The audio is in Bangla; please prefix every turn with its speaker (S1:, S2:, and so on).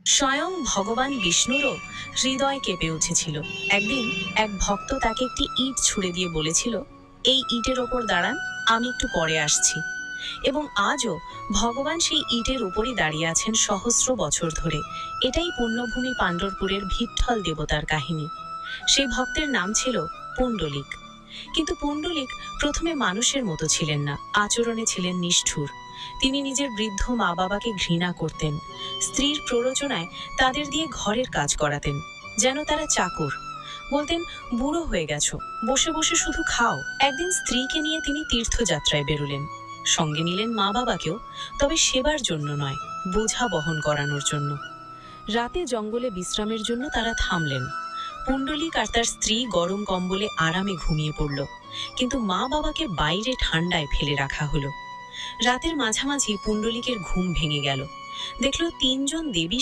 S1: স্বয়ং ভগবান বিষ্ণুরও হৃদয় কেঁপে উঠেছিল। একদিন এক ভক্ত তাকে একটি ইট ছুঁড়ে দিয়ে বলেছিল, এই ইটের ওপর দাঁড়ান, আমি একটু পরে আসছি। এবং আজও ভগবান সেই ইটের উপরই দাঁড়িয়ে আছেন সহস্র বছর ধরে। এটাই পুণ্যভূমি পাণ্ডরপুরের ভিট্ঠল দেবতার কাহিনী। সেই ভক্তের নাম ছিল পুণ্ডলিক। কিন্তু পুণ্ডলিক প্রথমে মানুষের মতো ছিলেন না, আচরণে ছিলেন নিষ্ঠুর। তিনি নিজের বৃদ্ধ মা বাবাকে ঘৃণা করতেন। স্ত্রীর প্ররোচনায় তাদের দিয়ে ঘরের কাজ করাতেন, যেন তারা চাকর। বলতেন, বুড়ো হয়ে গেছো, বসে বসে শুধু খাও। একদিন স্ত্রীকে নিয়ে তিনি তীর্থযাত্রায় বেরোলেন। সঙ্গে নিলেন মা বাবাকেও, তবে সেবার জন্য নয়, বোঝা বহন করানোর জন্য। রাতে জঙ্গলে বিশ্রামের জন্য তারা থামলেন। পুণ্ডলিক আর তার স্ত্রী গরম কম্বলে আরামে ঘুমিয়ে পড়ল, কিন্তু মা বাবাকে বাইরে ঠান্ডায় ফেলে রাখা হলো। রাতের মাঝামাঝি পুণ্ডলিকের ঘুম ভেঙে গেল। দেখল তিনজন দেবী